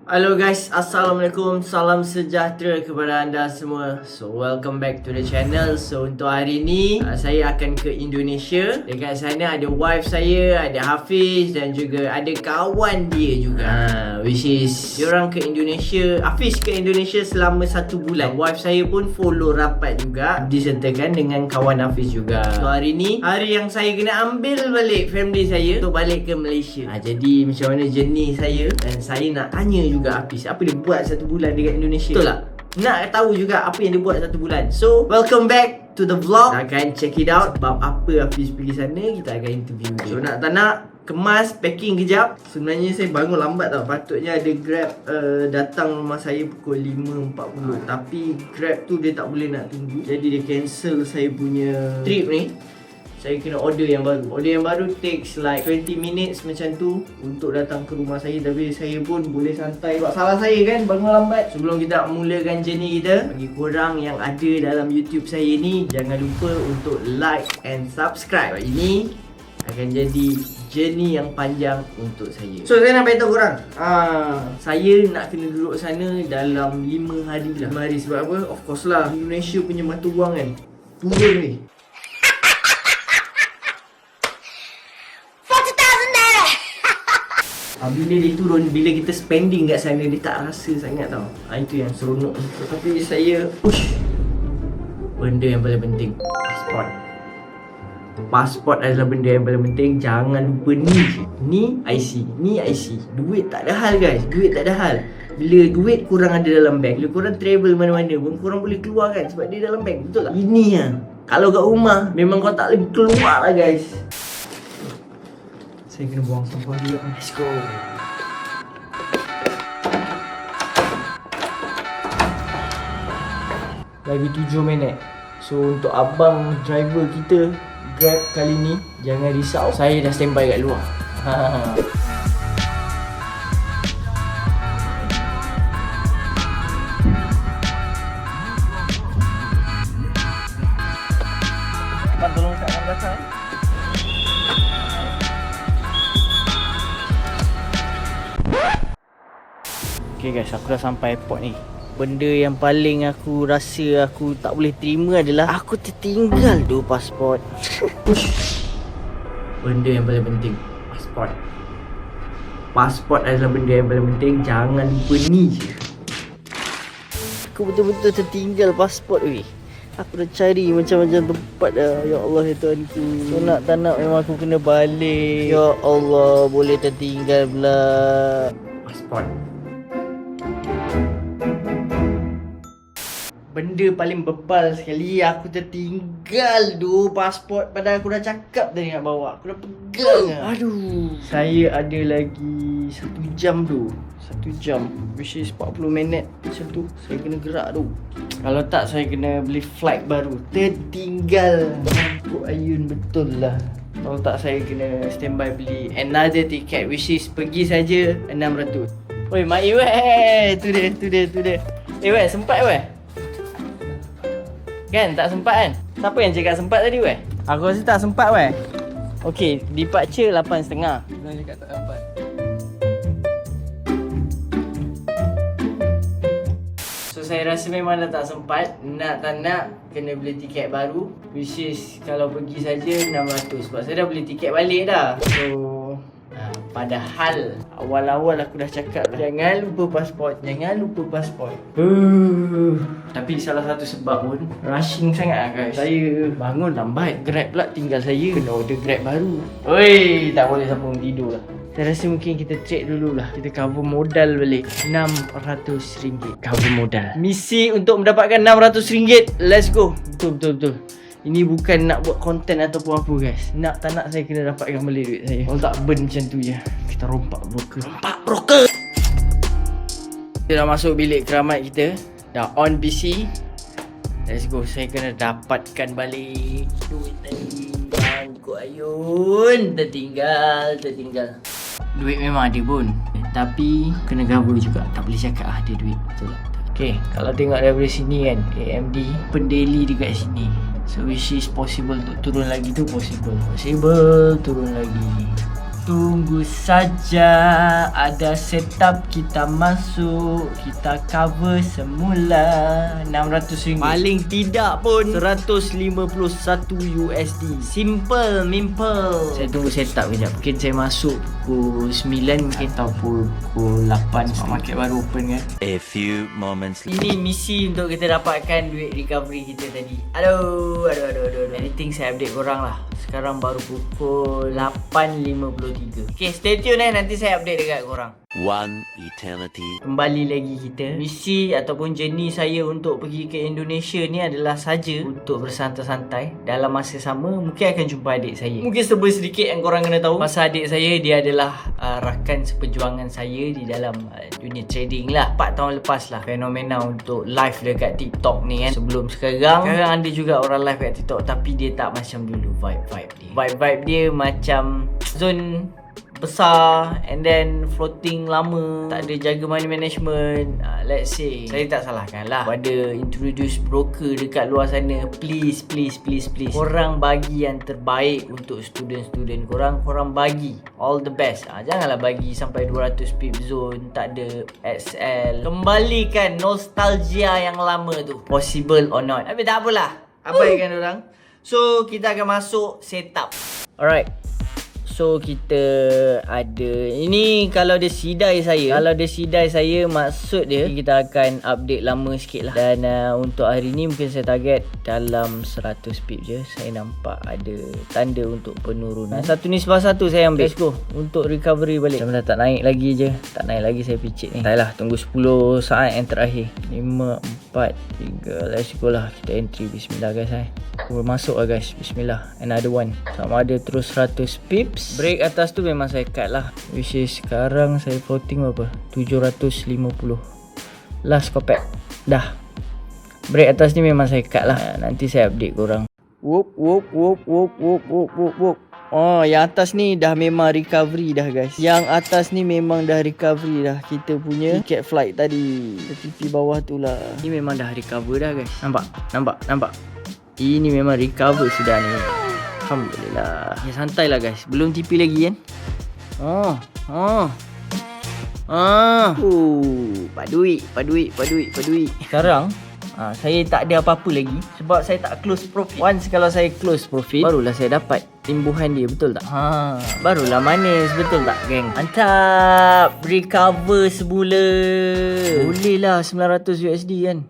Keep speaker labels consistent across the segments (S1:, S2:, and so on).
S1: Hello guys, Assalamualaikum. Salam sejahtera kepada anda semua. So welcome back to the channel. So untuk hari ni saya akan ke Indonesia. Dekat sana ada wife saya, ada Hafiz dan juga ada kawan dia juga, which is diorang ke Indonesia. Hafiz ke Indonesia selama 1 bulan. Wife saya pun follow rapat juga, disertakan dengan kawan Hafiz juga. So hari ni hari yang saya kena ambil balik family saya untuk balik ke Malaysia. Jadi macam mana journey saya, dan saya nak tanya juga Hafiz apa dia buat 1 bulan dekat Indonesia. Betul tak? Nak tahu juga apa yang dia buat 1 bulan. So welcome back to the vlog. Kita akan check it out. Sebab apa Hafiz pergi sana, kita akan interview dia. So nak tak nak, kemas, packing kejap. Sebenarnya saya bangun lambat tau. Patutnya ada Grab datang rumah saya pukul 5.40. Tapi Grab tu dia tak boleh nak tunggu. Jadi dia cancel saya punya trip ni. Saya kena order yang baru. Order yang baru takes like 20 minutes macam tu untuk datang ke rumah saya. Tapi saya pun boleh santai. Sebab salah saya kan bangun lambat. Sebelum kita mulakan journey kita, bagi korang yang ada dalam YouTube saya ni, jangan lupa untuk like and subscribe. Ini akan jadi journey yang panjang untuk saya. So saya nak beritahu korang, saya nak kena duduk sana dalam 5 hari lah. 5 hari sebab apa? Of course lah, Indonesia punya mata wang kan turun ni. Bila dia turun, bila kita spending kat sana, dia tak rasa sangat tau. Itu yang seronok. Tapi saya push benda yang paling penting, pasport. Pasport adalah benda yang paling penting. Jangan lupa ni IC, ni IC. Duit tak ada hal guys, duit tak ada hal. Bila duit korang ada dalam bank, bila korang travel mana-mana pun korang boleh keluar kan, sebab dia dalam bank. Betul tak? Ini lah, kalau kat rumah memang kau tak boleh keluar lah guys. Saya kena buang sampah juga. Let's go. Lagi 7 minit. So untuk abang driver kita Grab kali ni, jangan risau, saya dah standby kat luar. Abang tolong kat belakang. Okay guys, aku dah sampai airport ni. Benda yang paling aku rasa aku tak boleh terima adalah aku tertinggal tu pasport. Benda yang paling penting, pasport. Pasport adalah benda yang paling penting. Jangan lupa ni je. Aku betul-betul tertinggal pasport weh. Aku dah cari macam-macam tempat dah. Ya Allah ya Tuhanku. So nak tak nak memang aku kena balik. Ya Allah, boleh tertinggal pula pasport. Benda paling bebal sekali, aku tertinggal tu pasport. Padahal aku dah cakap tadi nak bawa. Aku dah pegang. Aduh. Saya ada lagi 1 jam tu. 1 jam, which is 40 minit macam tu. Saya kena gerak tu. Kalau tak, saya kena beli flight baru. Tertinggal. Bangkuk ayun betul lah. Kalau tak, saya kena standby beli another ticket, which is pergi saja 600. Oi, Mak Iwet. Tu dia. Weh, sempat weh? Kan tak sempat kan? Siapa yang cakap sempat tadi weh? Aku rasa tak sempat weh. Okey, departure 8.30.
S2: Dah cakap tak sempat.
S1: So saya rasa memang dah tak sempat. Nak tak nak kena beli tiket baru, which is kalau pergi saja 600. Sebab saya dah beli tiket balik dah. So padahal awal-awal aku dah cakap lah, jangan lupa pasport, jangan lupa pasport. Tapi salah satu sebab pun rushing sangat lah guys. Saya bangun lambat, Grab pula tinggal saya, kena order Grab baru. Oi, tak boleh sambung tidur lah. Saya rasa mungkin kita trade dulu lah. Kita cover modal balik RM600. Cover modal. Misi untuk mendapatkan RM600. Let's go. Betul. Ini bukan nak buat konten ataupun apa guys. Nak tak nak saya kena dapatkan balik duit saya. Kalau tak burn macam tu je. Kita rompak broker. Kita dah masuk bilik keramat kita. Dah on PC. Let's go. Saya kena dapatkan balik duit tadi. Bangkuk ayun. Tertinggal. Duit memang ada pun, tapi kena cover juga. Tak boleh cakap ada duit. Betul tak? Okay, kalau tengok daripada sini kan, AMD pendeli dekat sini. So which is possible untuk turun lagi tu possible turun lagi. Tunggu saja, ada setup, kita masuk, kita cover semula RM600. Paling tidak pun $151 USD. Simple, mimple. Saya tunggu setup kejap. Mungkin saya masuk pukul 9 mungkin, atau pukul 8. Market baru open kan.
S2: A few moments later.
S1: Ini misi untuk kita dapatkan duit recovery kita tadi. Aduh. Anything saya update korang lah. Sekarang baru pukul 8.53. Okay, stay tune nanti saya update dekat korang.
S2: One eternity.
S1: Kembali lagi kita. Misi ataupun journey saya untuk pergi ke Indonesia ni adalah saja untuk bersantai-santai. Dalam masa sama mungkin akan jumpa adik saya. Mungkin sebut sedikit yang korang kena tahu pasal adik saya. Dia adalah rakan seperjuangan saya di dalam dunia trading lah. 4 tahun lepas lah fenomena untuk live dekat TikTok ni kan. Sebelum sekarang ada juga orang live kat TikTok, tapi dia tak macam dulu vibe dia macam zone besar and then floating lama, tak ada jaga money management. Let's say saya tak salahkan lah pada introduce broker dekat luar sana. Please korang bagi yang terbaik untuk student-student korang. Korang bagi all the best. Janganlah bagi sampai 200 pip zone, tak ada XL. Kembalikan nostalgia yang lama tu. Possible or not, tapi tak apalah, abaikan orang. So kita akan masuk setup. Alright, so kita ada ini. Kalau dia sidai saya, maksud dia kita akan update lama sikit lah. Dan untuk hari ni mungkin saya target dalam 100 pip je. Saya nampak ada tanda untuk penurunan. Satu ni sebab satu saya ambil. Let's go untuk recovery balik. Dah tak naik lagi je. Tak naik lagi saya picit ni. Tak lah, tunggu 10 saat yang terakhir. 5, 4, 3. Let's go lah. Kita entry. Bismillah guys. Masuk lah guys. Bismillah. Another one. Sama ada terus 100 pips. Break atas tu memang saya cut lah. Which is sekarang saya floating berapa? 750. Last kopek. Dah. Break atas ni memang saya cut lah. Nanti saya update korang. Whoop. Oh, yang atas ni dah memang recovery dah guys. Yang atas ni memang dah recovery dah. Kita punya tiket flight tadi. Tepi bawah tu lah. Ni memang dah recover dah guys. Nampak. Ini memang recover sudah ni. Alhamdulillah. Ya, santai lah guys. Belum TP lagi kan. Paduit. Sekarang saya tak ada apa-apa lagi sebab saya tak close profit. Once kalau saya close profit, barulah saya dapat timbuhan dia, betul tak? Barulah manis, betul tak geng? Mantap. Recover semula. Boleh lah 900 USD kan.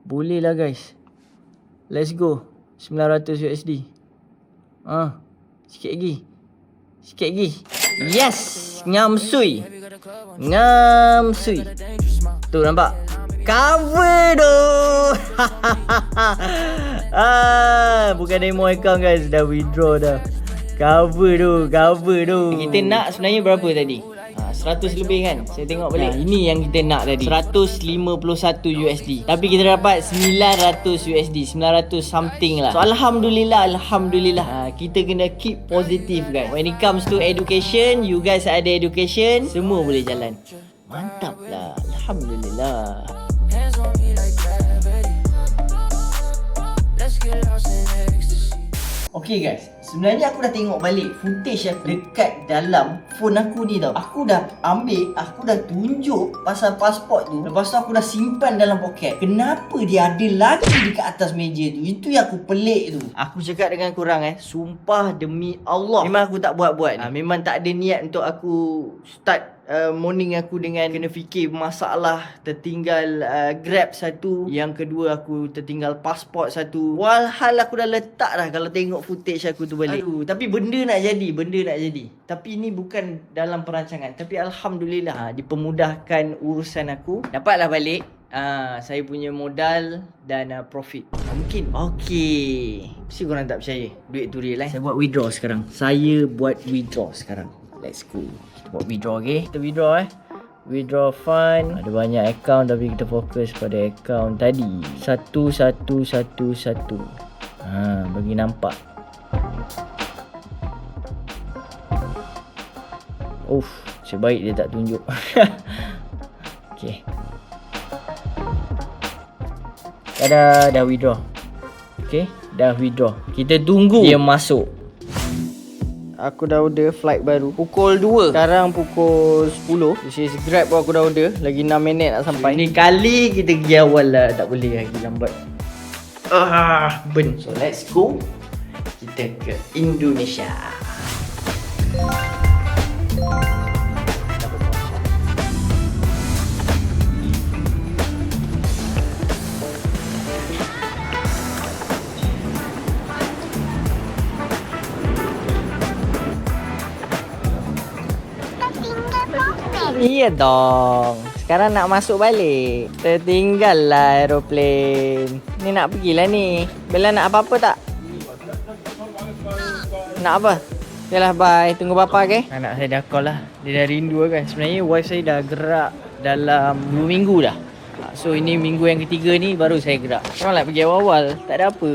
S1: Boleh lah guys. Let's go. 900 USD. Sikit lagi. Yes. Ngamsui. Tu nampak? Cover tu. Bukan demo account guys. Dah withdraw dah. Cover tu. Kita nak sebenarnya berapa tadi? 100 lebih kan. Saya tengok balik. Ini yang kita nak tadi. 151 USD. Tapi kita dapat 900 USD. 900 something lah. So Alhamdulillah. Kita kena keep positive guys. When it comes to education, you guys ada education, semua boleh jalan. Mantap lah. Alhamdulillah. Okay guys, sebenarnya aku dah tengok balik footage aku dekat dalam phone aku ni tau. Aku dah ambil, aku dah tunjuk pasal pasport tu. Lepas tu aku dah simpan dalam poket. Kenapa dia ada lagi dekat atas meja tu? Itu yang aku pelik tu. Aku cakap dengan korang sumpah demi Allah, memang aku tak buat-buat. Memang tak ada niat untuk aku start morning aku dengan kena fikir masalah tertinggal Grab satu, yang kedua aku tertinggal pasport satu. Walhal aku dah letak dah kalau tengok footage aku tu balik. Tapi benda nak jadi. Tapi ni bukan dalam perancangan. Tapi Alhamdulillah dipermudahkan urusan aku. Dapatlah balik saya punya modal dan profit. Mungkin okay. Mesti korang tak percaya duit tu real. Saya buat withdraw sekarang. Let's go. Kita buat withdraw, okay? Kita withdraw withdraw fund. Ada banyak account tapi kita fokus pada account tadi 1111. Bagi nampak. Sebaik dia tak tunjuk. Okay. Dah withdraw. Okay, dah withdraw. Kita tunggu dia masuk. Aku dah order flight baru pukul 2. Sekarang pukul 10. Which is Grab pun aku dah order. Lagi 6 minit nak sampai. Ni kali kita pergi awal lah. Tak boleh lagi lambat. Ben. So let's go. Kita ke Indonesia. Iya dong. Sekarang nak masuk balik. Tertinggal lah aeroplane. Ni nak pergilah ni. Bella nak apa-apa tak? Nak apa? Yalah bye. Tunggu papa ke? Anak saya dah call lah. Dia dah rindu kan. Sebenarnya wife saya dah gerak dalam 2 minggu dah. So ini minggu yang ketiga ni baru saya gerak. Memang lah pergi awal-awal. Tak ada apa.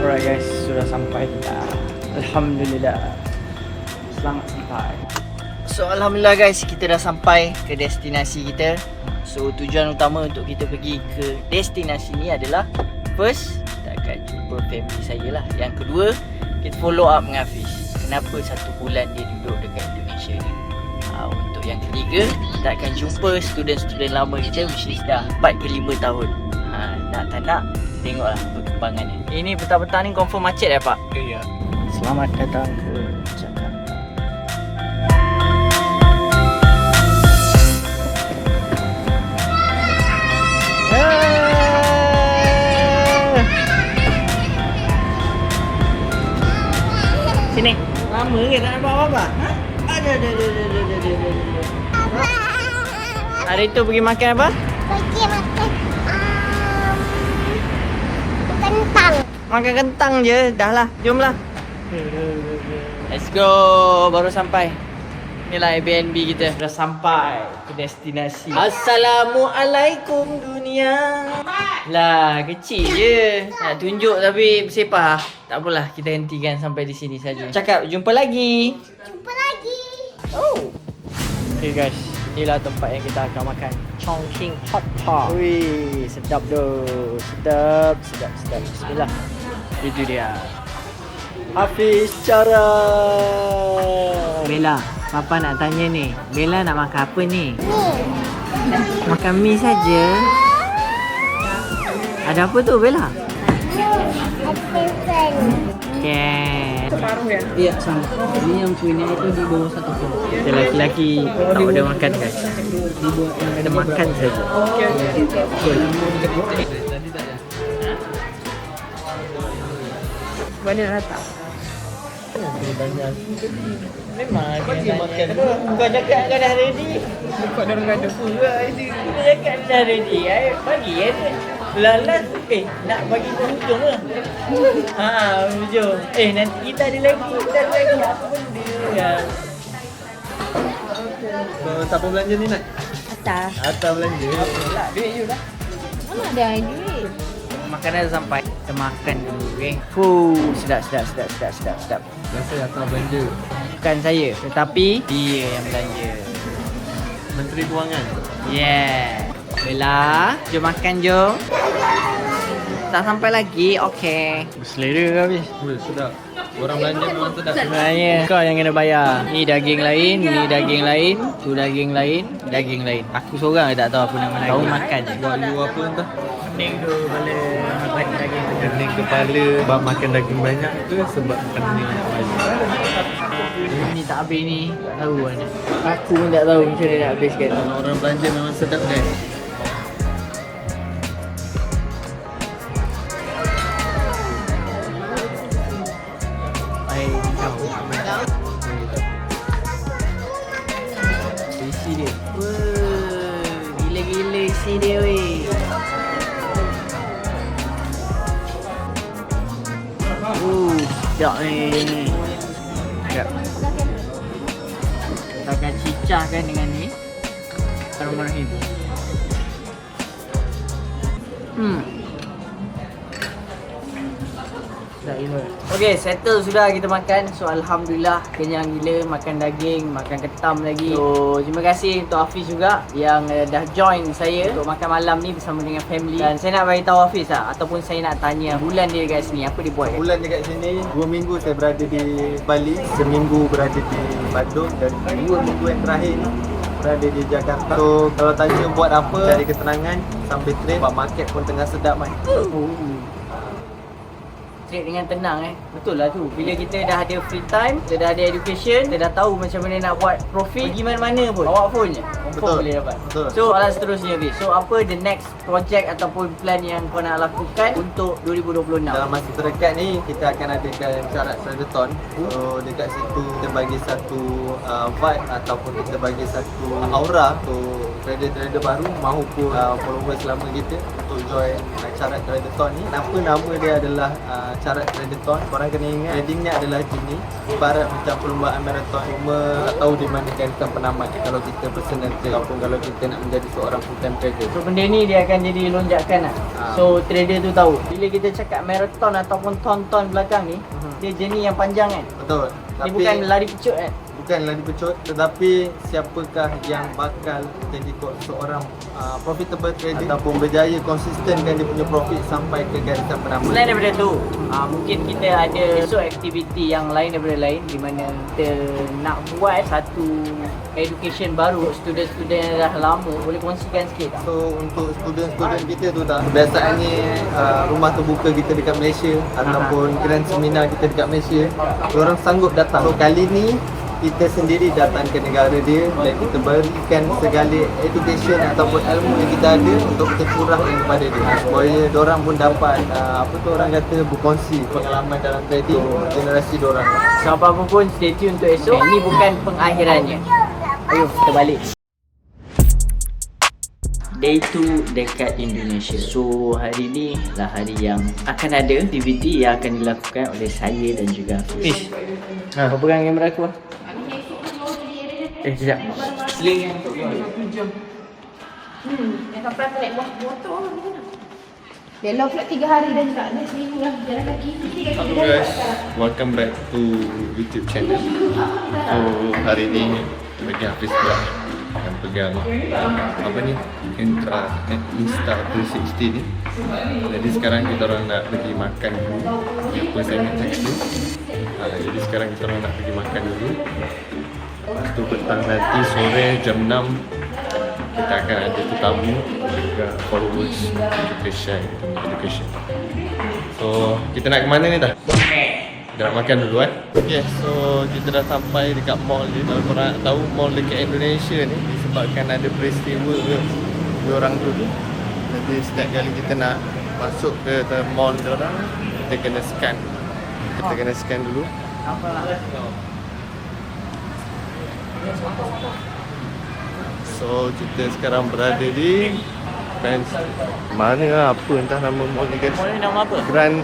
S1: Alright guys, sudah sampai kita. Alhamdulillah. Selamat sampai. So alhamdulillah guys, kita dah sampai ke destinasi kita. So tujuan utama untuk kita pergi ke destinasi ni adalah, first, kita akan jumpa family saya lah. Yang kedua, kita follow up dengan Hafiz. Kenapa 1 bulan dia duduk dekat Indonesia ni. Untuk yang ketiga, kita akan jumpa student-student lama kita, which is dah 4 ke 5 tahun. Nak tak nak, tengoklah perkembangannya. Ini petang-petang ni confirm macet ya Pak? Ya. Selamat datang ke Jakarta. Sini. Lama ke tak nak bawa apa? Ha? Ada. Hari tu pergi makan apa?
S3: Pergi makan kentang.
S1: Makan kentang je. Dah lah. Jomlah. Let's go. Baru sampai. Inilah Airbnb kita. Dah sampai ke destinasi. Assalamualaikum dunia. Lah, kecil je. Nak tunjuk tapi bersepah. Tak apalah, kita hentikan sampai di sini saja. Cakap jumpa lagi.
S3: Jumpa lagi.
S1: Oh. Okay guys, inilah tempat yang kita akan makan. Chongqing Hot Pot. Wih, sedap doh. Sedap. Bismillah. Itu dia. Hafiz cara. Bella, papa nak tanya ni. Bella nak makan apa ni? Makan mie saja. Ada apa tu Bella? Okay.
S4: Separuh ya? Iya sama. Ini yang punya itu di bawah 1 kilo.
S1: Kita laki-laki tak ada makan kan? Ada makan saja.
S4: Banyak rata.
S1: Memang dia makan. Kau cakap kau dah ready.
S4: Kau dah ada pula ini.
S1: Kau cakap dah ready. Bagi Lalas, nak bagi ke hujung ke? Hujung. Nanti kita ada lagi. Apa benda?
S5: Siapa belanja ni nak? Atas belanja.
S1: Apalah, duit je dah.
S4: Mana ada duit?
S1: Makanan dah sampai. Kita makan dulu, sedap.
S5: Biasa atas belanja.
S1: Bukan saya, tetapi dia yang belanja.
S5: Menteri Kewangan.
S1: Yeah. Bella, jom makan jom. Tak sampai lagi, okey. Berselera ke habis?
S5: Sedap. Orang belanja memang sedap.
S1: Sebenarnya kau yang kena bayar. Ni daging lain, ni daging lain, tu daging lain, daging lain. Aku seorang tak tahu apa nama daging. Kau makan je.
S5: Buat you apa entah?
S1: Pening tu kepala makan daging.
S5: Pening kepala sebab makan daging banyak ke sebab pening kepala?
S1: Ni tak habis ni. Tak tahu mana. Aku pun tak tahu macam mana nak habiskan.
S5: Orang belanja memang sedap guys.
S1: Isi dia. Gila-gila isi dia weh. Sekejap ni. Sekejap. Kita akan cicahkan dengan ni. Bismillahirrahmanirrahim. Okay, settle sudah kita makan. So Alhamdulillah kenyang gila, makan daging, makan ketam lagi. So terima kasih untuk Hafiz juga yang dah join saya untuk makan malam ni bersama dengan family. Dan saya nak bagi tahu Hafiz ataupun saya nak tanya bulan dia dekat sini, apa dia buat?
S6: Bulan dekat sini, 2 minggu saya berada di Bali, seminggu berada di Bandung dan 2 minggu yang terakhir ni berada di Jakarta. So kalau tanya buat apa, cari ketenangan sambil trade, buat market pun tengah sedap kan.
S1: Trade dengan tenang Betul lah tu. Bila kita dah ada free time, kita dah ada education, kita dah tahu macam mana nak buat profit, pergi mana-mana pun bawa phone je,
S6: Betul.
S1: boleh dapat.
S6: Betul.
S1: So soalan seterusnya Hafiz, so apa the next project ataupun plan yang kau nak lakukan untuk 2026?
S6: Dalam masa terdekat ni kita akan adakan syarat Tradeton. So dekat situ kita bagi satu vibe ataupun kita bagi satu aura untuk trader-trader baru maupun followers lama kita untuk join syarat Tradeton ni. Kenapa nama dia adalah syarat Tradeton? Korang kena ingat trading ni adalah jenis ibarat macam perlumbaan marathon. Cuma tak tahu di mana garisan penamat kalau kita personal trader ataupun kalau kita nak menjadi seorang full time trader.
S1: So benda ni dia akan jadi lonjakan lah. So trader tu tahu bila kita cakap marathon ataupun ton-ton belakang ni, dia journey yang panjang kan.
S6: Betul.
S1: Dia bukan lari pecut kan.
S6: Bukan lari pecut, tetapi siapakah yang bakal jadi seorang profitable trader ataupun berjaya konsisten dia punya profit sampai ke garisan penamat.
S1: Selain daripada tu, mungkin kita ada esok aktiviti yang lain daripada lain di mana kita nak buat satu education baru student-student yang dah lama. Boleh kongsikan sikit tak?
S6: So untuk student-student kita tu dah kebiasaannya rumah terbuka kita dekat Malaysia ataupun grand seminar kita dekat Malaysia, orang sanggup datang. So kali ni kita sendiri datang ke negara dia dan kita berikan segala education ataupun ilmu yang kita ada untuk kita curahkan kepada dia supaya diorang pun dapat orang kata berkongsi pengalaman dalam trading generasi diorang.
S1: So apa-apa pun stay tune untuk esok. Ini bukan pengakhirannya. Ayo kita balik. Day 2 dekat Indonesia. So hari ni lah hari yang akan ada aktiviti yang akan dilakukan oleh saya dan juga Hafiz. Kau pegang kamera aku lah. Sekejap. Sling yang
S7: Yang sampai aku naik motor macam mana? Bella pula 3 hari dah juga. Dah seminggu lah jalan kaki.
S5: Hello guys, welcome back to YouTube channel. So hari ni bagi Hafiz pula yang pegang apa ni Insta 360 ni. Jadi sekarang kita orang nak pergi makan dulu. Apa saya nak text tu. Jadi sekarang kita orang nak pergi makan dulu. Lepas tu petang nanti sore jam 6 kita akan ada tetamu juga followers kita share education. So kita nak ke mana ni dah? Kita nak makan dulu Okay, so kita dah sampai dekat mall ni. Kalau korang nak tahu mall dekat Indonesia ni disebabkan ada peristiwa orang dulu. Jadi setiap kali kita nak masuk ke mall diorang, kita kena scan. Kita kena scan dulu. So kita sekarang berada di mana lah, apa entah nama mall ni guys.
S1: Mall ni nama apa?
S5: Grand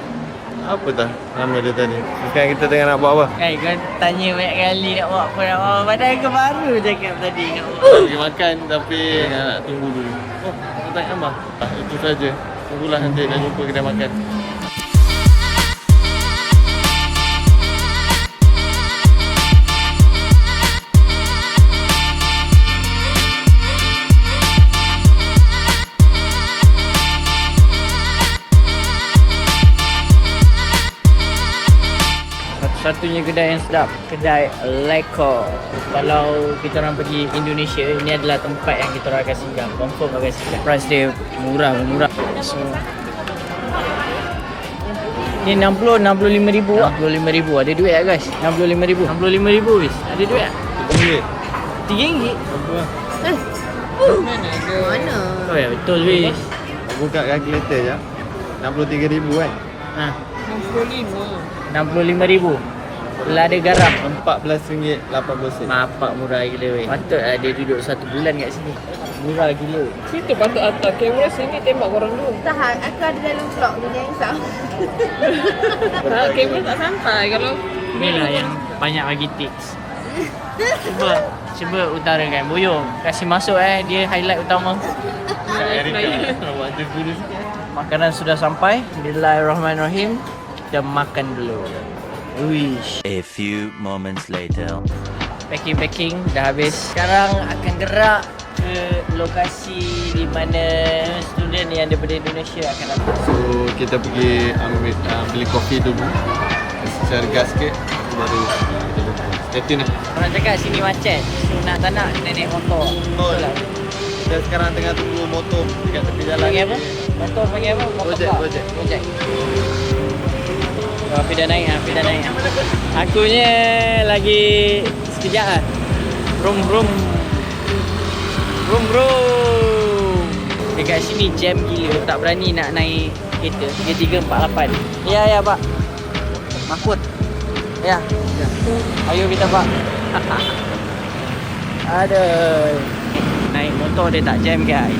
S5: apa dah nama dia tadi. Sekarang kita tengah nak buat apa?
S1: Kan kau tanya banyak kali nak buat apa, nak buat apa. Padahal kau baru cakap tadi nak buat.
S5: Pergi makan tapi nak tunggu dulu. Oh, tak tambah. Itu saja. Tunggulah nanti dah jumpa kedai makan.
S1: Satunya kedai yang sedap, kedai Leko. Kalau kita orang pergi Indonesia, ini adalah tempat yang kita orang akan singgah. Confirm akan singgah. Price dia murah. So ni 65,000 65,000 ada duit tak guys? 65,000 wis. Ada duit tak? RM3?
S7: Mana?
S1: Oh ya betul wis.
S5: Buka kalkulator je. 63,000 kan?
S1: Ha. 65,000. Lada garam
S5: RM14.80.
S1: Mapak murah gila weh. Patutlah dia duduk 1 bulan kat sini. Murah gila.
S4: Kita patut atas kamera sini tembak korang dulu.
S7: Tahan, aku ada dalam vlog ni jangan risau.
S4: Kamera tak sampai kalau
S1: Inilah yang banyak bagi tips. Cuba utarakan. Boyong kasih masuk dia highlight utama.
S5: Erika nak buat je dulu sikit.
S1: Makanan sudah sampai. Bismillahirrahmanirrahim. kita makan dulu. Uish.
S2: A few moments later.
S1: Packing dah habis. Sekarang akan gerak ke lokasi di mana student yang daripada Indonesia akan datang.
S5: So kita pergi ambil beli kopi dulu. Share gas sikit baru kita jumpa. Stay tune lah.
S1: Orang cakap sini macet. So nak tak nak kena naik motor. Betul lah.
S6: Kita sekarang tengah tunggu motor dekat tepi jalan.
S1: Panggil apa? Motor panggil apa?
S6: Gojek,
S1: Motor
S6: Gojek.
S1: Gojek. Oh, api dah naik, api dah naik. Akunya lagi sekejap lah. Brum. Dekat sini jam gila. Tak berani nak naik kereta. 3348. Ya pak. Makut. Ya. Ayo kita pak. Aduh. Naik motor dia tak jam guys.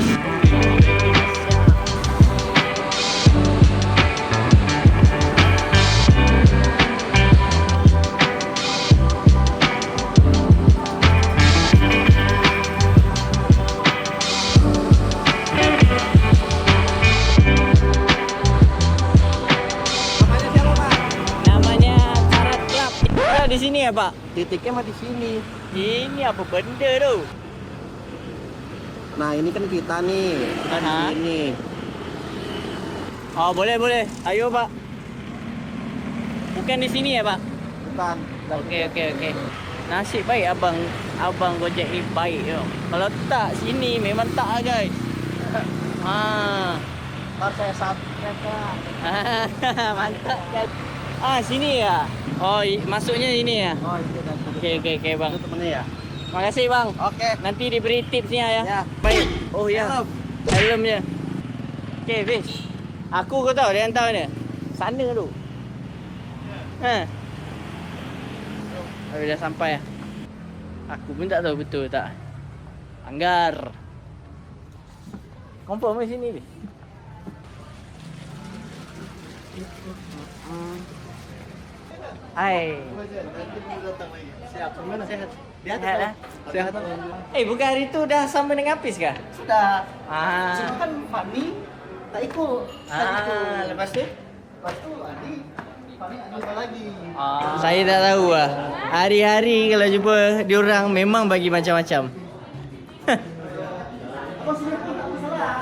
S1: Di sini ya, Pak?
S4: Titiknya mah di sini.
S1: Ini apa benda tu?
S4: Nah, ini kan kita nih. Kita di
S1: Aha.
S4: sini.
S1: Oh, boleh. Ayo, Pak. Bukan di sini ya, Pak?
S4: Bukan.
S1: Okey. Nasib baik abang Gojek ni baik yo. Kalau tak sini memang tak lah, guys.
S4: Saya satunya, Kak.
S1: Mantap kan. Sini ya. Oh, masuknya ini ya.
S4: Oh, itu dah.
S1: Okey, bang.
S4: Itu temennya ya?
S1: Makasih, bang.
S4: Oke.
S1: Nanti diberi tipsnya ya.
S4: Ya.
S1: Baik. Oh ya. Helmnya. Okey, Fish. Aku kau tahu dia hantar mana? Sana tu. Dah sampai lah. Aku pun tak tahu betul tak. Anggar. Confirm di sini ni. Hai.
S4: Siap. Gimana? Sehat. Dia
S1: Sehat lah.
S4: Sehat.
S1: Bukan hari tu dah sama dengan Hafiz kah?
S4: Sudah.
S1: Ah.
S4: Cuma kan Fani tak ikut.
S1: Lepas tu?
S4: Lepas tu Adi. Fani ada lagi.
S1: Saya tak tahu lah. Hari-hari kalau jumpa diorang memang bagi macam-macam.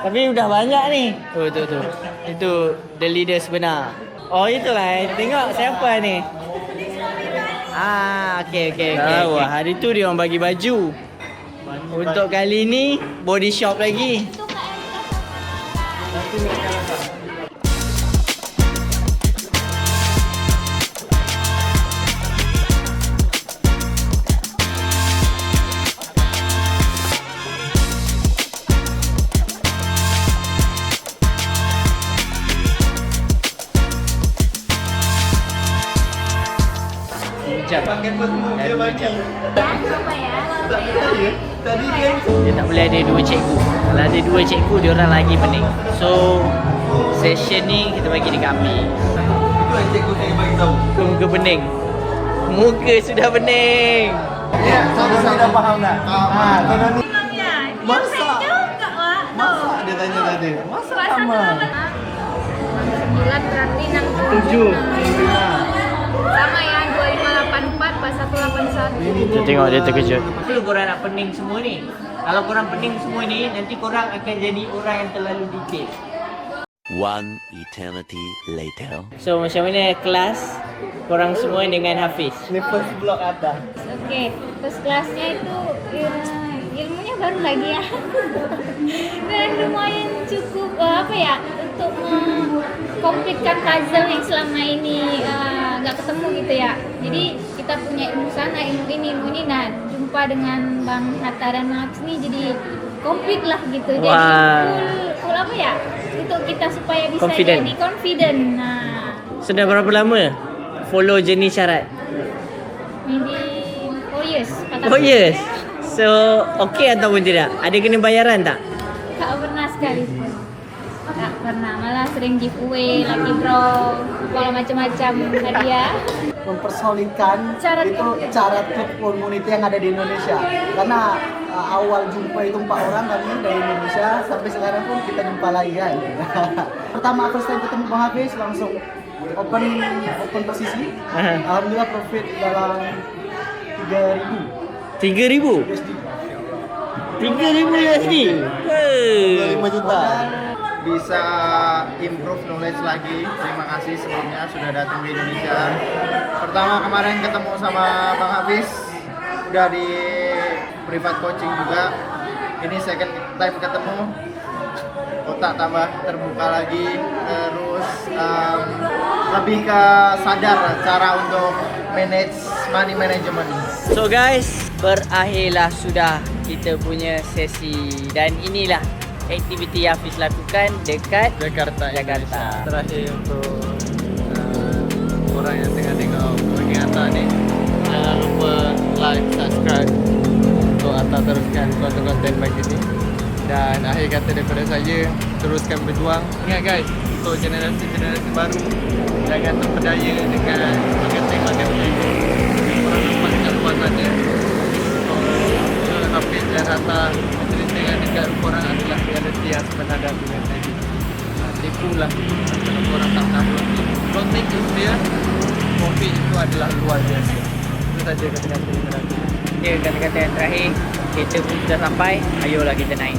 S1: Tapi udah banyak ni. Oh tu. Itu the leader sebenar. Oh itulah. Tengok siapa ni. Okey. Tahu lah. Hari tu dia orang bagi baju. Untuk kali ni body shop lagi.
S6: Pakai perfume dia bagi. Tadi dia
S1: Dia tak boleh ada dua cikgu. Kalau ada dua cikgu, dia orang lagi pening. So, session ni kita bagi dekat Ami.
S6: itu yang cikgu saya bagi tahu.
S1: Muka pening. Muka sudah pening.
S6: Ya, saya dah faham dah.
S3: Masak juga, Wak.
S6: Masak dia tanya tadi. Masak sama.
S3: 9 berarti 67. Sama ya, 2584 pas 181.
S1: Kita tengok dia terkejut. Kenapa korang nak pening semua ni? Kalau korang pening semua ni, nanti korang akan jadi orang yang terlalu detail.
S2: One eternity later.
S1: So, macam mana kelas korang semua dengan Hafiz?
S6: Ni first block atas.
S3: Okey, first kelasnya itu ilmunya baru lagi ya. Dan lumayan cukup untuk mengkomplitkan puzzle yang selama ini nggak ketemu gitu ya. Jadi kita punya ilmu sana, ilmu ini. Nah, jumpa dengan Bang Hatta dan Max nih jadi komplit lah gitu. Jadi full untuk kita supaya bisa
S1: Confident.
S3: jadi confident. Nah,
S1: Sudah berapa lama follow jenis syarat?
S3: maybe 4 years.
S1: 4 years. So, okey ataupun tidak? Ada kena bayaran tak?
S3: Tak pernah sekali pun. Tak pernah, malah sering giveaway, lucky draw, pola macam-macam hadiah.
S4: Mempersolidkan
S3: Syarat
S4: itu
S3: klub.
S4: syarat klub community yang ada di Indonesia. Karena awal jumpa itu 4 orang kami dari Indonesia, sampai sekarang pun kita jumpa lagi kan. Pertama first time ketemu Bang Hafiz langsung open posisi.
S1: Aha.
S4: Alhamdulillah profit dalam
S1: 3,000
S4: USD.
S1: 3,000 USD.
S6: 5 juta. Bisa improve knowledge lagi. Terima kasih sebelumnya sudah datang di Indonesia. Pertama kemarin ketemu sama Bang Hafiz, udah di private coaching juga. Ini second time ketemu, otak tambah terbuka lagi, terus lebih ke sadar cara untuk manage money management.
S1: So guys, berakhirlah sudah kita punya sesi dan inilah aktiviti yang Hafiz lakukan dekat
S6: Jakarta.
S1: Jakarta.
S6: Terakhir untuk orang yang tengah tengok bagian atas ni, jangan lupa like, subscribe untuk Atta teruskan konten-konten bagi ni. Dan akhir kata daripada saya, teruskan berjuang. Ingat guys, untuk generasi baru, jangan terpedaya dengan marketing. Orang nampak dekat luar sana. Hafiz dan Atta cerita yang dekat orang adalah realiti yang sebenarnya dengan saya. Tipulah kalau orang tak tahu. Don't think it's fair. Profit itu adalah luar biasa. Itu saja kata-kata yang terakhir.
S1: Ya, kata-kata yang terakhir, kita pun sudah sampai, ayolah kita naik.